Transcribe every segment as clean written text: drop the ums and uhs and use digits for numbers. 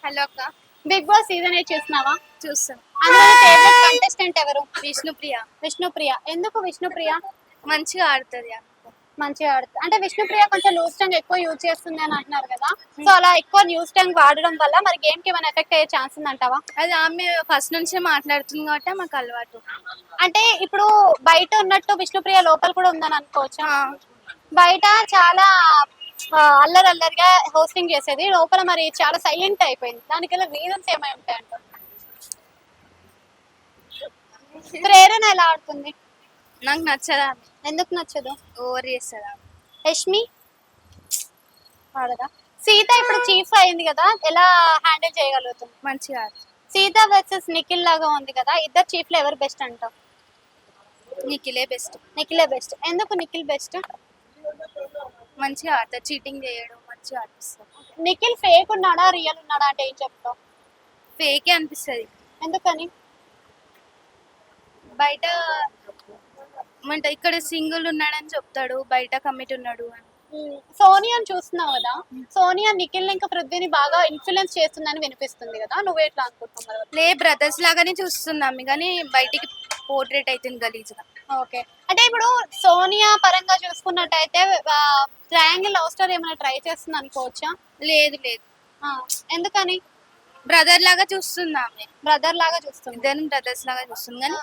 Hello అక్క. Big boss season 8 చూస్తున్నావా? చూస్తాను. అందులో ఫేవరెట్ కంటెస్టెంట్ ఎవరు? విష్ణుప్రియ విష్ణుప్రియ. ఎందుకు విష్ణుప్రియ? మంచిగా ఆడుతుంది అక్క. మంచిగా ఆడుతుంది అంటే విష్ణుప్రియ కొంచెం లూజ్ టంగ్ ఎక్కువ యూజ్ చేస్తుంది అని అంటున్నారు కదా, సో అలా ఎక్కువ న్యూస్ టంగ్ వాడడం వల్ల మరి గేమ్ కి ఏమైనా ఎఫెక్ట్ అయ్యే ఛాన్స్ ఉందంటావా? అది ఆమె ఫస్ట్ నుంచే మాట్లాడుతుంది కాబట్టి మాకు అలవాటు. అంటే ఇప్పుడు బయట ఉన్నట్టు విష్ణుప్రియ లోపల కూడా ఉందని అనుకోవచ్చా? ఆ, బయట చాలా అల్లరి అల్లరిగా హోస్టింగ్ చేసేది, లోపల మరి చాలా సైలెంట్ అయిపోయింది. దానికల్ల రీజన్స్ ఏమై ఉంటాయంట? ప్రేరణ ఎలా ఆడుతుంది? నాకు నచ్చదా ఆమె. ఎందుకు నచ్చదు? ఓవర్ చేస్తుంది ఆమె. యష్మి ఆడదా? సీత ఇప్పుడు చీఫ్ అయింది కదా, ఎలా హ్యాండిల్ చేయగలుగుతుంది? మంచిగా ఆడుతుంది. సీత వర్సెస్ నిఖిల్ లాగా ఉంది కదా, ఇద్దరు చీఫ్ లో ఎవరు బెస్ట్ అంటావు? నిఖిలే బెస్ట్. నిఖిలే బెస్ట్. ఎందుకు నిఖిల్ బెస్ట్? మంచిగా ఆడతాడు, చీటింగ్ చేయడం మంచిగా ఆడిపిస్తాడు. నిఖిల్ ఫేక్ ఉన్నాడా రియల్ ఉన్నాడా అంటే ఏం చెప్తావు? ఫేకే అనిపిస్తుంది. ఎందుకని? బయట అంటే ఇక్కడ సింగిల్ ఉన్నాడని చెప్తాడు, బయట కమిట్ ఉన్నాడు అని. సోనియాని చూస్తున్నావు కదా, సోనియా నిఖిల్ ఇంకా పృథ్వీని బాగా ఇన్ఫ్లుయెన్స్ చేస్తుందని వినిపిస్తుంది కదా, నువ్వేట్లా అనుకుంటున్నావు? లే, బ్రదర్స్ లాగానే చూస్తున్నాం కానీ బయటికి పోర్ట్రేట్ అవుతుంది గలీజ్గా. ఓకే, అంటే ఇప్పుడు సోనియా పరంగా చూసుకున్నట్టయితే ట్రయాంగిల్ లవ్ స్టోరీ ఏమైనా ట్రై చేస్తుంది అనుకోవచ్చా? లేదు లేదు, ఆ, ఎందుకని? బ్రదర్ లాగా చూస్తుంది ఆమె. బ్రదర్ లాగా చూస్తుంది. ఇద్దరు బ్రదర్స్ లాగా చూస్తుంది కానీ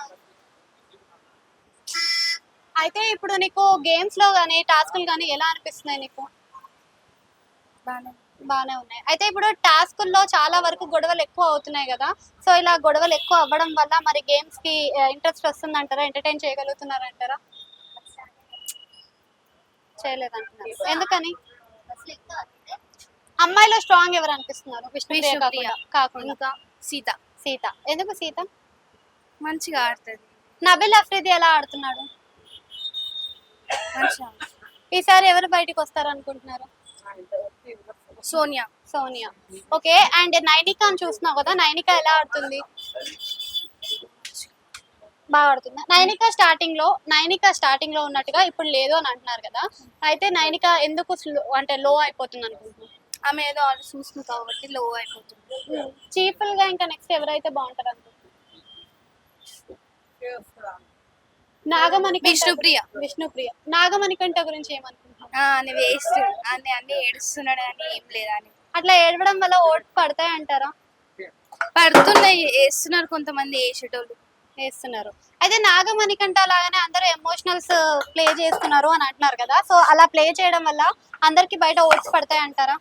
అయితే ఇప్పుడు నీకు గేమ్స్ లో గానీ టాస్కులు గానీ ఎలా అనిపిస్తున్నాయి నీకు? బాగానే. బాగానే ఉన్నాయి. అయితే ఇప్పుడు టాస్కుల్లో చాలా వరకు గొడవలు ఎక్కువ అవుతున్నాయి కదా, సో ఇలా గొడవలు ఎక్కువ అవ్వడం వల్ల మరి గేమ్స్ కి ఇంట్రెస్ట్ వస్తుందంటారా? ఎంటర్టైన్ చేయగలుగుతున్నారంటారా? చేయలేదంటున్నారు. ఎందుకని? అమ్మాయిలో స్ట్రాంగ్ ఎవరు అనిపిస్తున్నారు? విష్ణుప్రియ విష్ణుప్రియ కాకుండా ఇంకా సీత సీత. ఎందుకు సీత? మంచిగా ఆడుతుంది. నబిల్ అఫ్రీది ఎలా ఆడుతున్నాడు? మంచిగా. ఈసారి ఎవరు బయటికి వస్తారు అనుకుంటున్నారు? సోనియా. సోనియా. ఓకే, అండ్ నైనికాని చూస్తున్నావు కదా, నైనిక ఎలా ఆడుతుంది? బాగా ఆడుతుందా? నైనిక స్టార్టింగ్ లో ఉన్నట్టుగా ఇప్పుడు లేదు అని అంటున్నారు కదా, అయితే నైనిక ఎందుకు అంటే లో అయిపోతుంది అనుకుంటున్నాను? ఆమె ఏదో ఆల్రెడీ చూస్తుంది కాబట్టి లో అయిపోతుంది. చీఫ్ గా ఇంకా నెక్స్ట్ ఎవరైతే బాగుంటారు అనుకుంటున్నారు? విష్ణుప్రియ. నాగమణికంఠ గురించి ఏమనుకుంటున్నావు? అని వేస్ట్ అని అన్ని ఏడుస్తున్నాడు అని ఏం లేదని. అట్లా ఏడవడం వల్ల ఓట్స్ పడతాయి అంటారా? పడుతున్నాయి, వేస్తున్నారు కొంతమంది వేసేటోళ్ళు. వేస్తున్నారు. అయితే నాగమణికంఠ లాగానే అందరూ ఎమోషనల్స్ ప్లే చేస్తున్నారు అని అంటున్నారు కదా, సో అలా ప్లే చేయడం వల్ల అందరికి బయట ఓట్స్ పడతాయి అంటారా?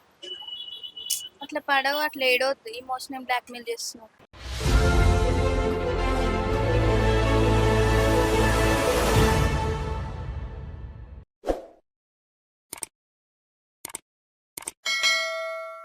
అట్లా పడవు, అట్లా ఏడవద్దు, ఇమోషనల్ బ్లాక్మెయిల్ చేస్తున్నారు.